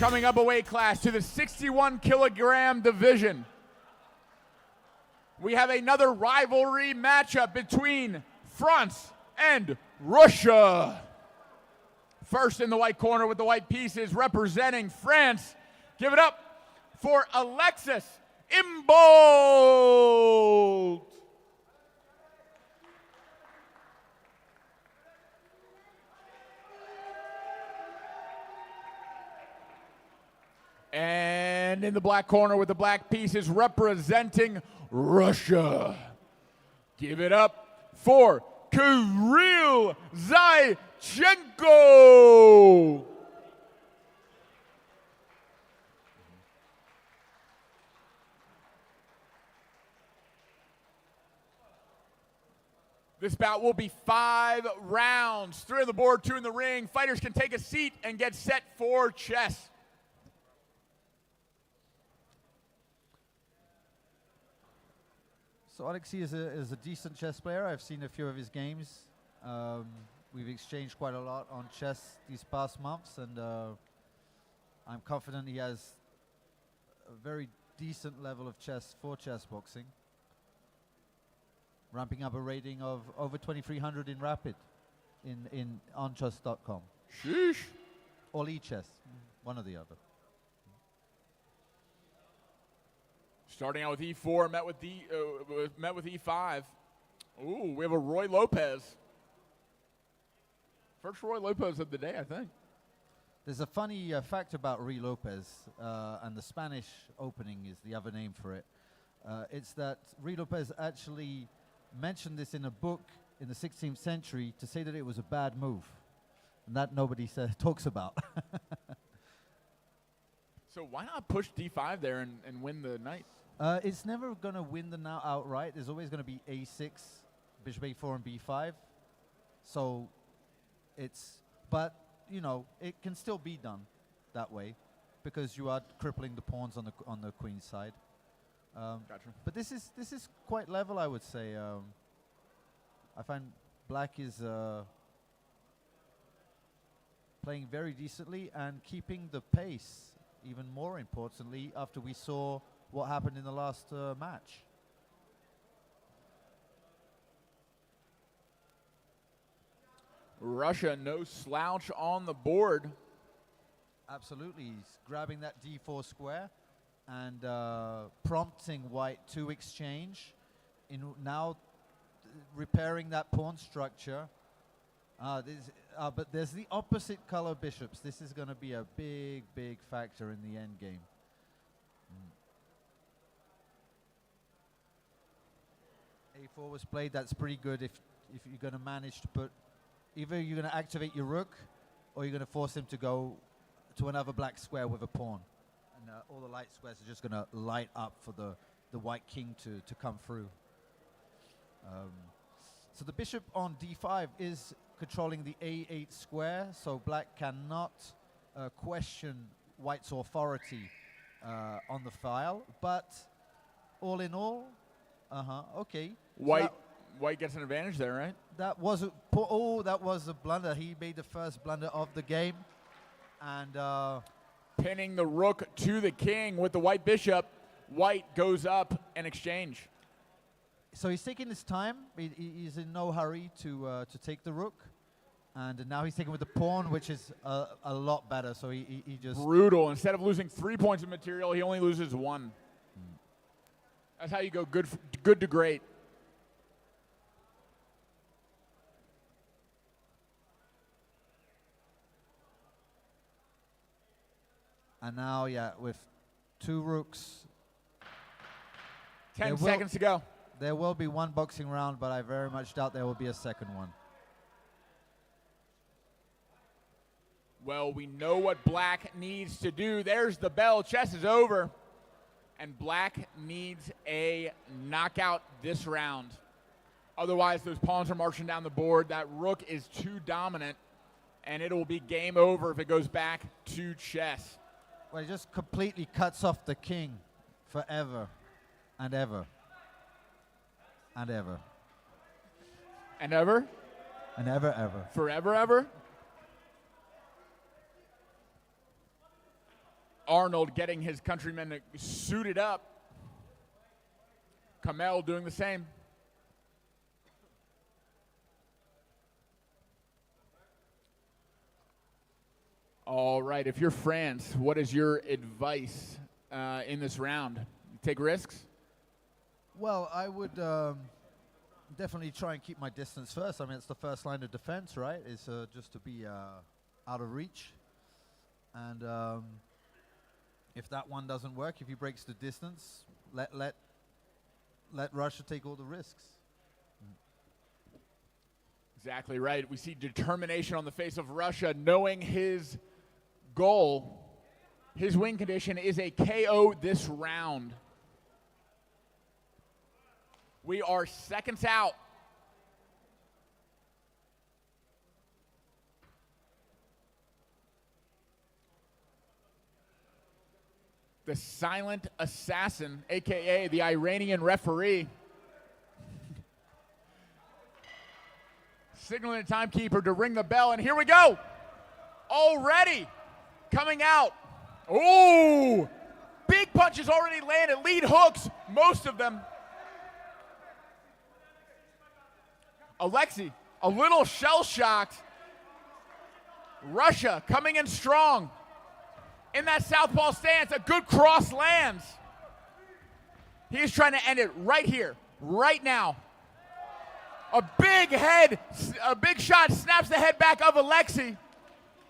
Coming up a weight class to the 61 kilogram division, we have another rivalry matchup between France and Russia. First in the white corner with the white pieces representing France, give it up for Alexis Imbault. And in the black corner with the black pieces representing Russia, give it up for Kirill Zaichenko. This bout will be 5 rounds, 3 on the board, 2 in the ring. Fighters can take a seat and get set for chess. So Alexis is a decent chess player. I've seen a few of his games. We've exchanged quite a lot on chess these past months, and I'm confident he has a very decent level of chess for chess boxing. Ramping up a rating of over 2,300 in rapid on chess.com. Sheesh. Or e-chess, one or the other. Starting out with E4, met with E5. Ooh, we have a Roy Lopez. First Roy Lopez of the day, I think. There's a funny fact about Roy Lopez, and the Spanish opening is the other name for it. It's that Roy Lopez actually mentioned this in a book in the 16th century to say that it was a bad move, and that nobody talks about. So why not push D5 there and win the knight? It's never going to win the now outright. There's always going to be A6, bishop A4, and B5. So but you know, it can still be done that way because you are crippling the pawns on the queen's side. Gotcha. But this is quite level, I would say. I find black is playing very decently and keeping the pace. Even more importantly, after we saw what happened in the last match. Russia, no slouch on the board. Absolutely, he's grabbing that D4 square and prompting white to exchange. Now repairing that pawn structure. But there's the opposite color bishops. This is going to be a big factor in the end game. A4 was played. That's pretty good if you're going to manage to put, either you're going to activate your rook or you're going to force him to go to another black square with a pawn. And all the light squares are just going to light up for the white king to come through. So the bishop on D5 is controlling the A8 square, so black cannot question white's authority on the file. But all in all, okay. White gets an advantage there, right? That was a blunder. He made the first blunder of the game, and pinning the rook to the king with the white bishop. White goes up and exchange. So he's taking his time. He's in no hurry to take the rook, and now he's taking with the pawn, which is a lot better. So he just brutal. Instead of losing 3 points of material, he only loses 1. That's how you go good to great. And now, yeah, with 2 rooks. 10 seconds to go. There will be 1 boxing round, but I very much doubt there will be a second one. Well, we know what black needs to do. There's the bell. Chess is over. And black needs a knockout this round. Otherwise, those pawns are marching down the board. That rook is too dominant, and it will be game over if it goes back to chess. Well, he just completely cuts off the king forever and ever. And ever. And ever? And ever. Forever, ever? Arnold getting his countrymen suited up. Kamel doing the same. All right, if you're France, what is your advice in this round? You take risks? Well, I would definitely try and keep my distance first. I mean, it's the first line of defense, right? Is just to be out of reach. And if that one doesn't work, if he breaks the distance, let Russia take all the risks. Exactly right. We see determination on the face of Russia, knowing his goal, his win condition is a KO this round. We are seconds out. The silent assassin, aka the Iranian referee, signaling the timekeeper to ring the bell, and here we go. Already coming out. Oh, big punches already landed, lead hooks, most of them. Alexis, a little shell-shocked. Russia coming in strong. In that southpaw stance, a good cross lands. He's trying to end it right here, right now. A big shot snaps the head back of Alexis,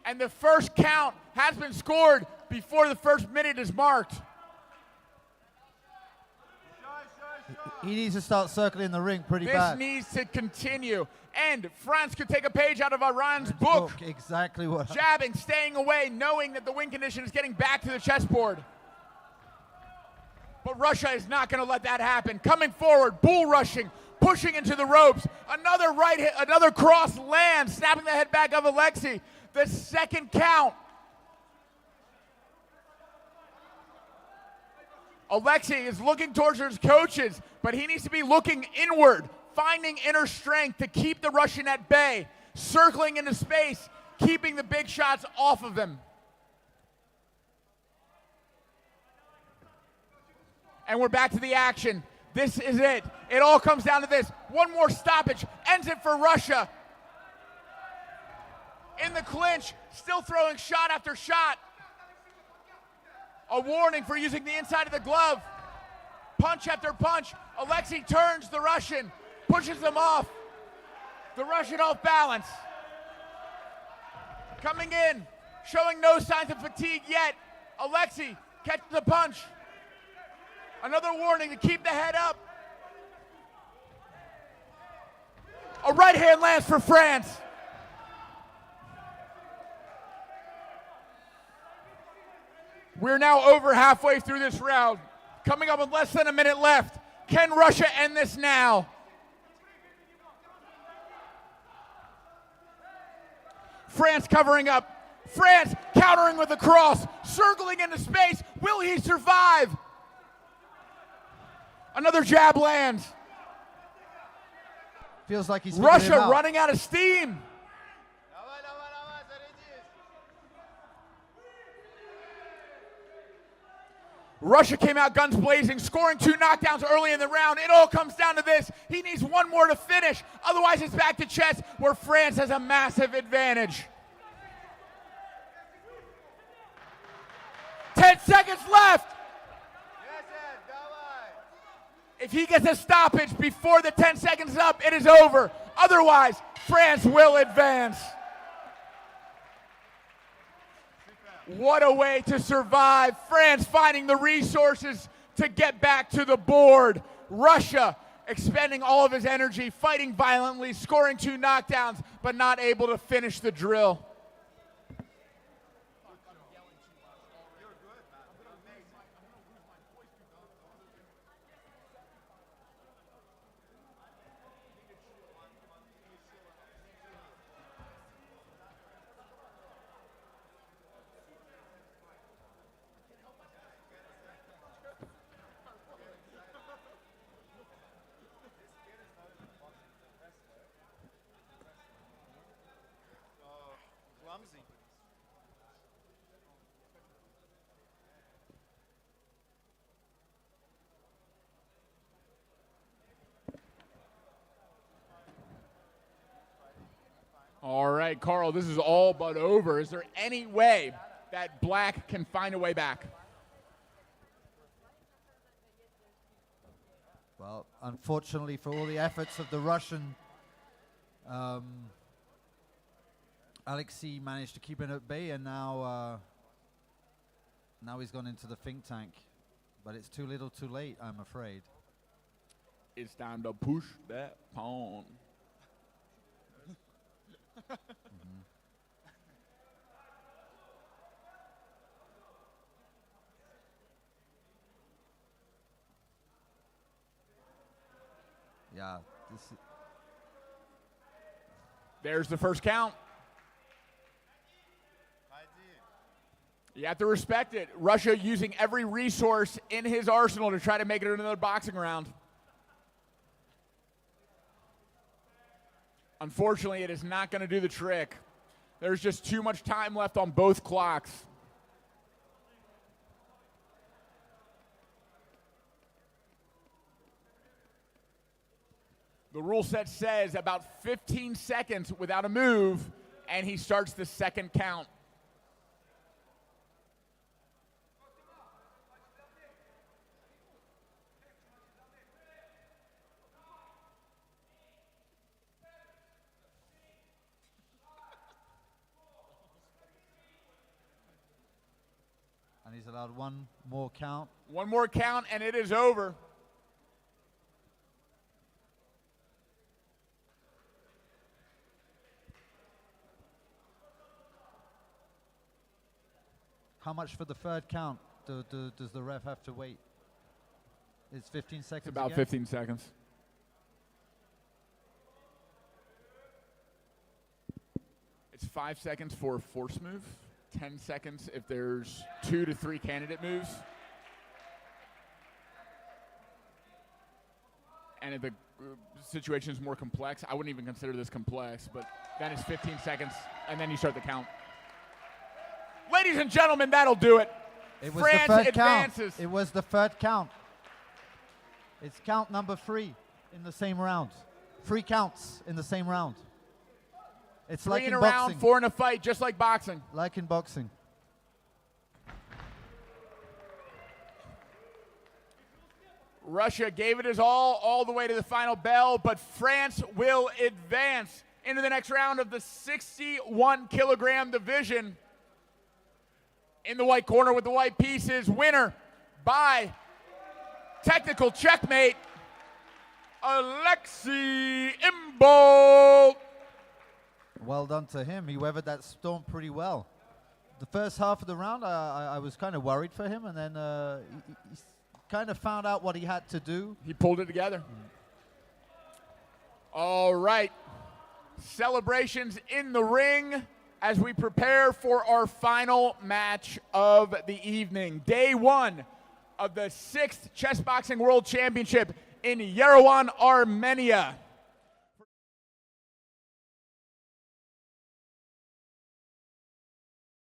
and the first count has been scored before the first minute is marked. He needs to start circling the ring pretty bad. This needs to continue, and France could take a page out of Iran's book. Exactly what. Jabbing, staying away, knowing that the win condition is getting back to the chessboard. But Russia is not going to let that happen. Coming forward, bull rushing, pushing into the ropes. Another right hit, another cross lands, snapping the head back of Alexis. The second count. Alexis is looking towards his coaches, but he needs to be looking inward, finding inner strength to keep the Russian at bay, circling into space, keeping the big shots off of him. And we're back to the action. This is it. It all comes down to this. One more stoppage ends it for Russia. In the clinch, still throwing shot after shot. A warning for using the inside of the glove. Punch after punch. Alexis turns the Russian, pushes him off. The Russian off balance. Coming in, showing no signs of fatigue yet. Alexis catches the punch. Another warning to keep the head up. A right hand lands for France. We're now over halfway through this round. Coming up with less than a minute left. Can Russia end this now? France covering up. France countering with a cross. Circling into space. Will he survive? Another jab lands. Feels like he's Russia running out of steam. Russia came out guns blazing, scoring 2 knockdowns early in the round. It all comes down to this. He needs one more to finish. Otherwise, it's back to chess, where France has a massive advantage. 10 seconds left. If he gets a stoppage before the 10 seconds is up, it is over. Otherwise, France will advance. What a way to survive. France finding the resources to get back to the board. Russia expending all of his energy, fighting violently, scoring 2 knockdowns, but not able to finish the drill. All right, Carl, this is all but over. Is there any way that black can find a way back? Well, unfortunately for all the efforts of the Russian, Alexis managed to keep it at bay, and now he's gone into the think tank. But it's too little too late, I'm afraid. It's time to push that pawn. Yeah, There's the first count. You have to respect it. Russia using every resource in his arsenal to try to make it another boxing round. Unfortunately, it is not going to do the trick. There's just too much time left on both clocks. The rule set says about 15 seconds without a move, and he starts the second count. and he's allowed one more count. One more count, and it is over. How much for the third count does the ref have to wait? It's 15 seconds. It's about again? 15 seconds. It's 5 seconds for a force move, 10 seconds if there's 2 to 3 candidate moves. And if the situation is more complex, I wouldn't even consider this complex, but then it's 15 seconds, and then you start the count. Ladies and gentlemen, that'll do it. It was France the third advances. count. It was the third count. It's count number 3 in the same round. 3 counts in the same round. It's 3 like in in a boxing. round, 4 in a fight, just like boxing. Like in boxing. Russia gave it his all the way to the final bell, but France will advance into the next round of the 61-kilogram division. In the white corner with the white pieces, winner by technical checkmate, Alexis Imbault. Well done to him. He weathered that storm pretty well. The first half of the round, I was kind of worried for him, and then he kind of found out what he had to do. He pulled it together. All right. Celebrations in the ring as we prepare for our final match of the evening. Day 1 of the 6th Chessboxing World Championship in Yerevan, Armenia.